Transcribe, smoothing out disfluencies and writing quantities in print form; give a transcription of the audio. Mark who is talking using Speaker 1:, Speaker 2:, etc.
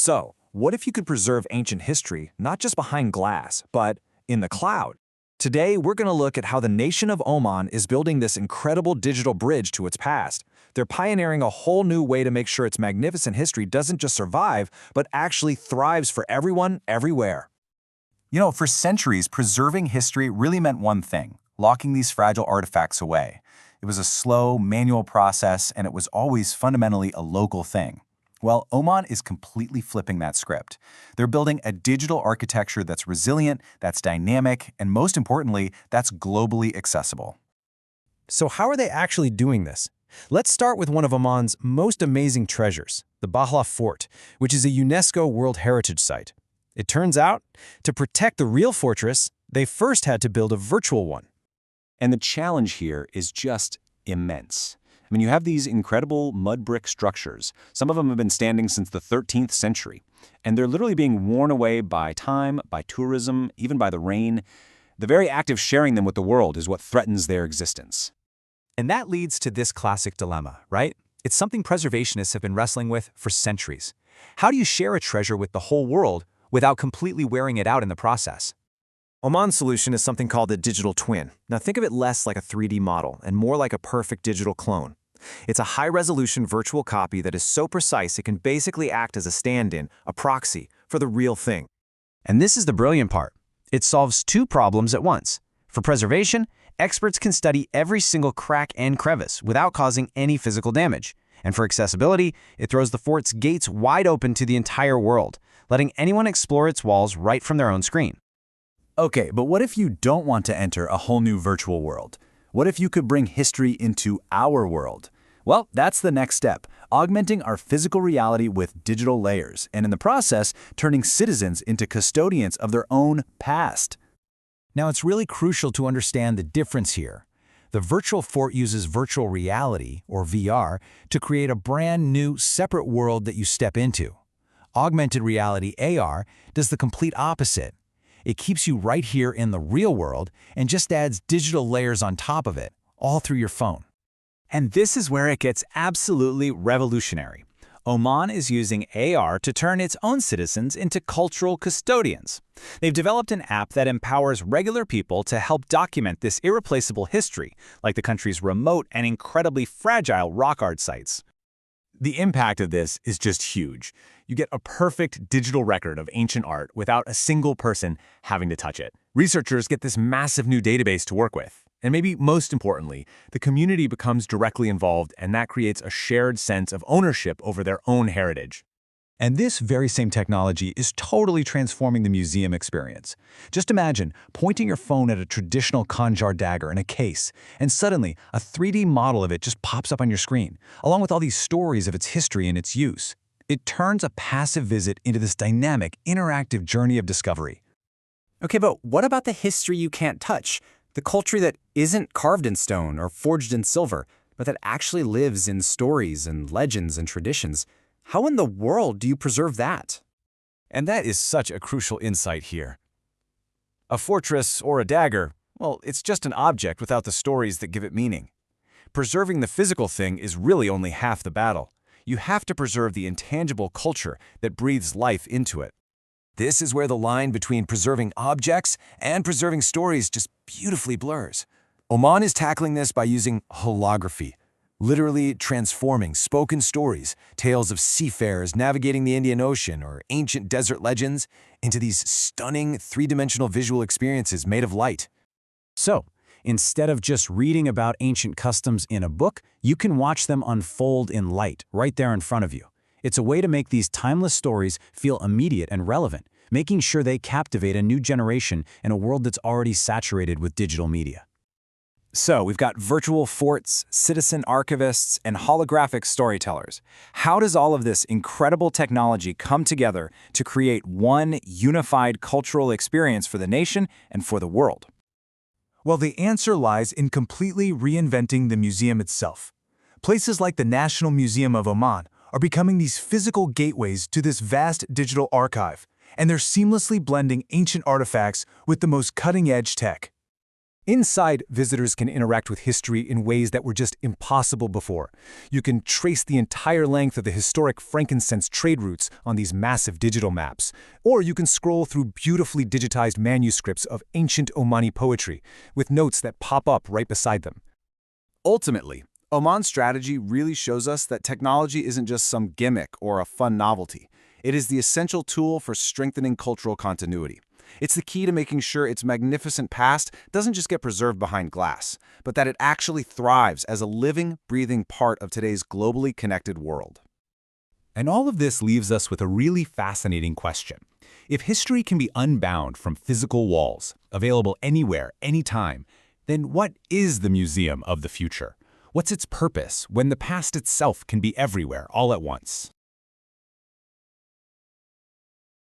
Speaker 1: So, what if you could preserve ancient history not just behind glass, but in the cloud? Today, we're going to look at how the nation of Oman is building this incredible digital bridge to its past. They're pioneering a whole new way to make sure its magnificent history doesn't just survive, but actually thrives for everyone, everywhere.
Speaker 2: For centuries, preserving history really meant one thing: locking these fragile artifacts away. It was a slow, manual process, and it was always fundamentally a local thing. Well, Oman is completely flipping that script. They're building a digital architecture that's resilient, that's dynamic, and most importantly, that's globally accessible.
Speaker 3: So how are they actually doing this? Let's start with one of Oman's most amazing treasures, the Bahla Fort, which is a UNESCO World Heritage Site. It turns out, to protect the real fortress, they first had to build a virtual one.
Speaker 2: And the challenge here is just immense. You have these incredible mud brick structures. Some of them have been standing since the 13th century, and they're literally being worn away by time, by tourism, even by the rain. The very act of sharing them with the world is what threatens their existence.
Speaker 4: And that leads to this classic dilemma, right? It's something preservationists have been wrestling with for centuries. How do you share a treasure with the whole world without completely wearing it out in the process?
Speaker 1: Oman's solution is something called a digital twin. Now think of it less like a 3D model and more like a perfect digital clone. It's a high-resolution virtual copy that is so precise it can basically act as a stand-in, a proxy, for the real thing.
Speaker 3: And this is the brilliant part. It solves two problems at once. For preservation, experts can study every single crack and crevice without causing any physical damage. And for accessibility, it throws the fort's gates wide open to the entire world, letting anyone explore its walls right from their own screen.
Speaker 2: Okay, but what if you don't want to enter a whole new virtual world? What if you could bring history into our world? Well, that's the next step: augmenting our physical reality with digital layers, and in the process, turning citizens into custodians of their own past.
Speaker 4: Now, it's really crucial to understand the difference here. The virtual fort uses virtual reality, or VR, to create a brand new, separate world that you step into. Augmented reality, AR, does the complete opposite. It keeps you right here in the real world and just adds digital layers on top of it, all through your phone.
Speaker 5: And this is where it gets absolutely revolutionary. Oman is using AR to turn its own citizens into cultural custodians. They've developed an app that empowers regular people to help document this irreplaceable history, like the country's remote and incredibly fragile rock art sites.
Speaker 2: The impact of this is just huge. You get a perfect digital record of ancient art without a single person having to touch it. Researchers get this massive new database to work with. And maybe most importantly, the community becomes directly involved, and that creates a shared sense of ownership over their own heritage.
Speaker 4: And this very same technology is totally transforming the museum experience. Just imagine pointing your phone at a traditional Khanjar dagger in a case, and suddenly a 3D model of it just pops up on your screen, along with all these stories of its history and its use. It turns a passive visit into this dynamic, interactive journey of discovery.
Speaker 6: Okay, but what about the history you can't touch? The culture that isn't carved in stone or forged in silver, but that actually lives in stories and legends and traditions. How in the world do you preserve that?
Speaker 1: And that is such a crucial insight here. A fortress or a dagger, well, it's just an object without the stories that give it meaning. Preserving the physical thing is really only half the battle. You have to preserve the intangible culture that breathes life into it. This is where the line between preserving objects and preserving stories just beautifully blurs. Oman is tackling this by using holography, literally transforming spoken stories, tales of seafarers navigating the Indian Ocean or ancient desert legends, into these stunning three-dimensional visual experiences made of light.
Speaker 3: So, instead of just reading about ancient customs in a book, you can watch them unfold in light right there in front of you. It's a way to make these timeless stories feel immediate and relevant, making sure they captivate a new generation in a world that's already saturated with digital media.
Speaker 1: So, we've got virtual forts, citizen archivists, and holographic storytellers. How does all of this incredible technology come together to create one unified cultural experience for the nation and for the world?
Speaker 7: Well, the answer lies in completely reinventing the museum itself. Places like the National Museum of Oman are becoming these physical gateways to this vast digital archive, and they're seamlessly blending ancient artifacts with the most cutting-edge tech.
Speaker 8: Inside, visitors can interact with history in ways that were just impossible before. You can trace the entire length of the historic frankincense trade routes on these massive digital maps. Or you can scroll through beautifully digitized manuscripts of ancient Omani poetry, with notes that pop up right beside them.
Speaker 1: Ultimately, Oman's strategy really shows us that technology isn't just some gimmick or a fun novelty. It is the essential tool for strengthening cultural continuity. It's the key to making sure its magnificent past doesn't just get preserved behind glass, but that it actually thrives as a living, breathing part of today's globally connected world.
Speaker 5: And all of this leaves us with a really fascinating question. If history can be unbound from physical walls, available anywhere, anytime, then what is the museum of the future? What's its purpose when the past itself can be everywhere all at once?